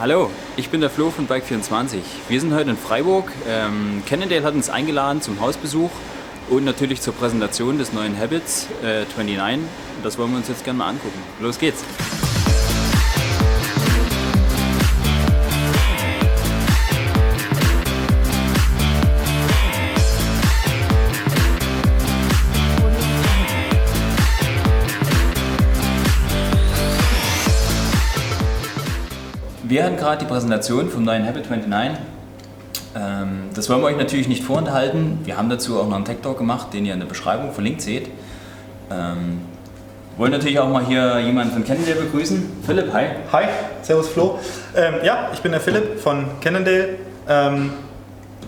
Hallo, ich bin der Flo von Bike24. Wir sind heute in Freiburg. Cannondale hat uns eingeladen zum Hausbesuch und natürlich zur Präsentation des neuen Habits 29. Das wollen wir uns jetzt gerne mal angucken. Los geht's! Wir hatten gerade die Präsentation vom neuen Habit 29. Das wollen wir euch natürlich nicht vorenthalten. Wir haben dazu auch noch einen Tech Talk gemacht, den ihr in der Beschreibung verlinkt seht. Wollen natürlich auch mal hier jemanden von Cannondale begrüßen. Philipp, hi. Hi, servus Flo. Ich bin der Philipp von Cannondale.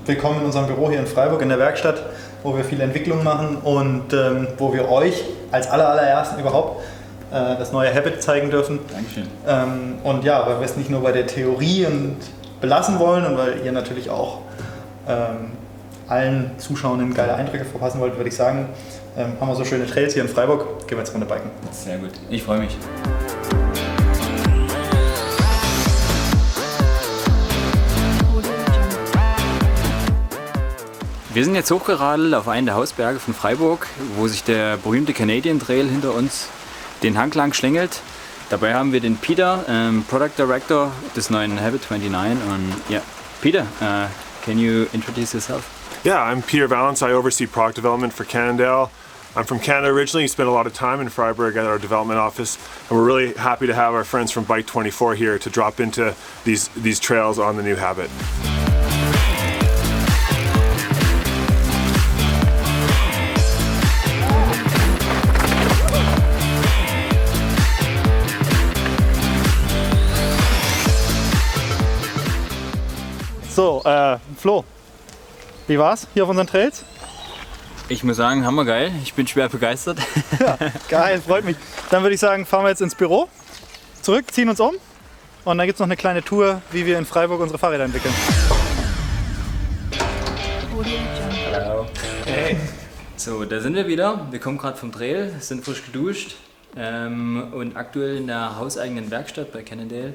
Willkommen in unserem Büro hier in Freiburg in der Werkstatt, wo wir viele Entwicklungen machen und wo wir euch als allerersten überhaupt das neue Habit zeigen dürfen. Dankeschön. Weil wir es nicht nur bei der Theorie und belassen wollen und weil ihr natürlich auch allen Zuschauern geile Eindrücke verpassen wollt, würde ich sagen, haben wir so schöne Trails hier in Freiburg, gehen wir jetzt Runde biken. Sehr gut, ich freue mich. Wir sind jetzt hochgeradelt auf einen der Hausberge von Freiburg, wo sich der berühmte Canadian Trail hinter uns den Hang lang schlängelt. Dabei haben wir den Peter, Product Director des neuen Habit 29. Und ja, Peter, can you introduce yourself? Yeah, I'm Peter Valance. I oversee product development for Cannondale. I'm from Canada originally, spent a lot of time in Freiburg at our development office, and we're really happy to have our friends from Bike24 here to drop into these trails on the new Habit. So, Flo, wie war's hier auf unseren Trails? Ich muss sagen, hammergeil. Ich bin schwer begeistert. Ja, geil, freut mich. Dann würde ich sagen, fahren wir jetzt ins Büro, zurück, ziehen uns um und dann gibt es noch eine kleine Tour, wie wir in Freiburg unsere Fahrräder entwickeln. Hallo. Hey. So, da sind wir wieder. Wir kommen gerade vom Trail, sind frisch geduscht und aktuell in der hauseigenen Werkstatt bei Cannondale.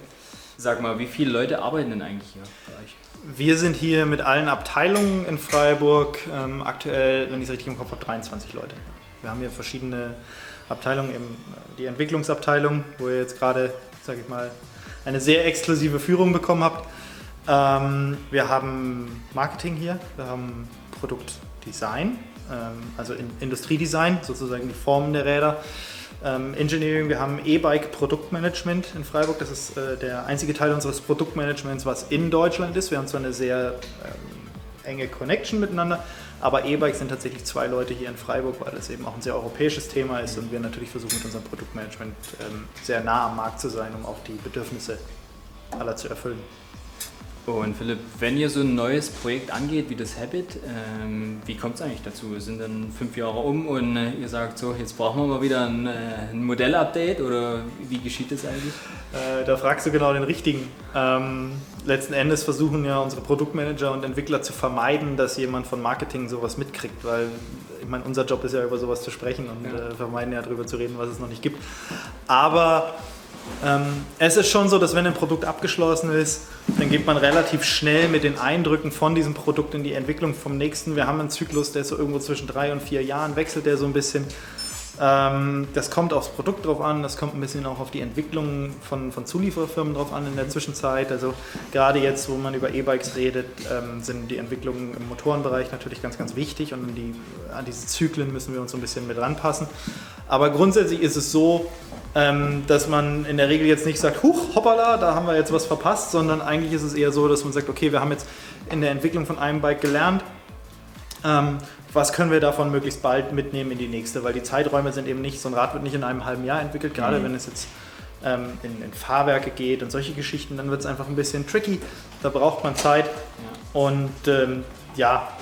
Sag mal, wie viele Leute arbeiten denn eigentlich hier bei euch? Wir sind hier mit allen Abteilungen in Freiburg aktuell, wenn ich es richtig im Kopf habe, 23 Leute. Wir haben hier verschiedene Abteilungen, eben die Entwicklungsabteilung, wo ihr jetzt gerade, sage ich mal, eine sehr exklusive Führung bekommen habt. Wir haben Marketing hier, wir haben Produktdesign, also Industriedesign, sozusagen die Formen der Räder. Engineering, wir haben E-Bike Produktmanagement in Freiburg. Das ist der einzige Teil unseres Produktmanagements, was in Deutschland ist. Wir haben zwar eine sehr enge Connection miteinander, aber E-Bikes sind tatsächlich 2 Leute hier in Freiburg, weil das eben auch ein sehr europäisches Thema ist und wir natürlich versuchen mit unserem Produktmanagement sehr nah am Markt zu sein, um auch die Bedürfnisse aller zu erfüllen. Und Philipp, wenn ihr so ein neues Projekt angeht wie das Habit, wie kommt es eigentlich dazu? Sind dann 5 Jahre um und ihr sagt so, jetzt brauchen wir mal wieder ein Modell-Update oder wie geschieht das eigentlich? Da fragst du genau den Richtigen. Letzten Endes versuchen ja unsere Produktmanager und Entwickler zu vermeiden, dass jemand von Marketing sowas mitkriegt, weil ich meine, unser Job ist ja über sowas zu sprechen und vermeiden ja darüber zu reden, was es noch nicht gibt. Aber es ist schon so, dass wenn ein Produkt abgeschlossen ist, dann geht man relativ schnell mit den Eindrücken von diesem Produkt in die Entwicklung vom nächsten. Wir haben einen Zyklus, der ist so irgendwo zwischen 3 und 4 Jahren, wechselt der so ein bisschen. Das kommt aufs Produkt drauf an, das kommt ein bisschen auch auf die Entwicklung von Zuliefererfirmen drauf an in der Zwischenzeit. Also gerade jetzt, wo man über E-Bikes redet, sind die Entwicklungen im Motorenbereich natürlich ganz, ganz wichtig und an diese Zyklen müssen wir uns so ein bisschen mit ranpassen. Aber grundsätzlich ist es so, dass man in der Regel jetzt nicht sagt, huch, hoppala, da haben wir jetzt was verpasst, sondern eigentlich ist es eher so, dass man sagt, okay, wir haben jetzt in der Entwicklung von einem Bike gelernt, was können wir davon möglichst bald mitnehmen in die nächste, weil die Zeiträume sind eben nicht, so ein Rad wird nicht in einem halben Jahr entwickelt, gerade wenn es jetzt in Fahrwerke geht und solche Geschichten, dann wird es einfach ein bisschen tricky, da braucht man Zeit und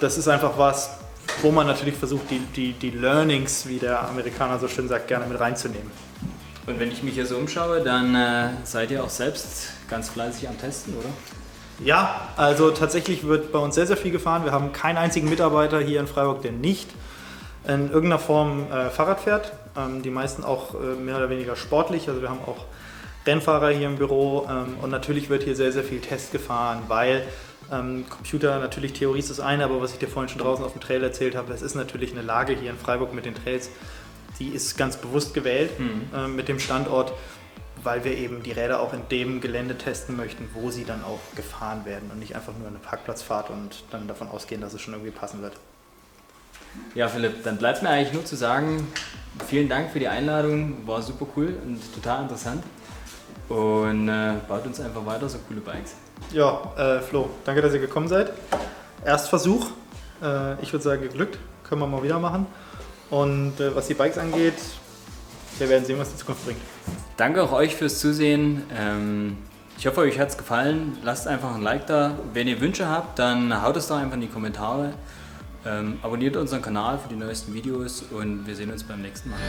das ist einfach was, wo man natürlich versucht, die Learnings, wie der Amerikaner so schön sagt, gerne mit reinzunehmen. Und wenn ich mich hier so umschaue, dann seid ihr auch selbst ganz fleißig am Testen, oder? Ja, also tatsächlich wird bei uns sehr, sehr viel gefahren. Wir haben keinen einzigen Mitarbeiter hier in Freiburg, der nicht in irgendeiner Form Fahrrad fährt. Die meisten auch mehr oder weniger sportlich. Also wir haben auch Rennfahrer hier im Büro und natürlich wird hier sehr, sehr viel Test gefahren, weil Computer, natürlich Theorie ist das eine, aber was ich dir vorhin schon draußen auf dem Trail erzählt habe, das ist natürlich eine Lage hier in Freiburg mit den Trails, die ist ganz bewusst gewählt mit dem Standort, weil wir eben die Räder auch in dem Gelände testen möchten, wo sie dann auch gefahren werden und nicht einfach nur eine Parkplatzfahrt und dann davon ausgehen, dass es schon irgendwie passen wird. Ja, Philipp, dann bleibt mir eigentlich nur zu sagen, vielen Dank für die Einladung, war super cool und total interessant und baut uns einfach weiter so coole Bikes. Ja, Flo, danke, dass ihr gekommen seid. Erstversuch, ich würde sagen geglückt, können wir mal wieder machen. Und was die Bikes angeht, wir werden sehen, was die Zukunft bringt. Danke auch euch fürs Zusehen. Ich hoffe, euch hat es gefallen. Lasst einfach ein Like da. Wenn ihr Wünsche habt, dann haut es doch einfach in die Kommentare. Abonniert unseren Kanal für die neuesten Videos und wir sehen uns beim nächsten Mal.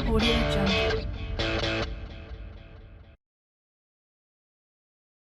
Audio Jungle.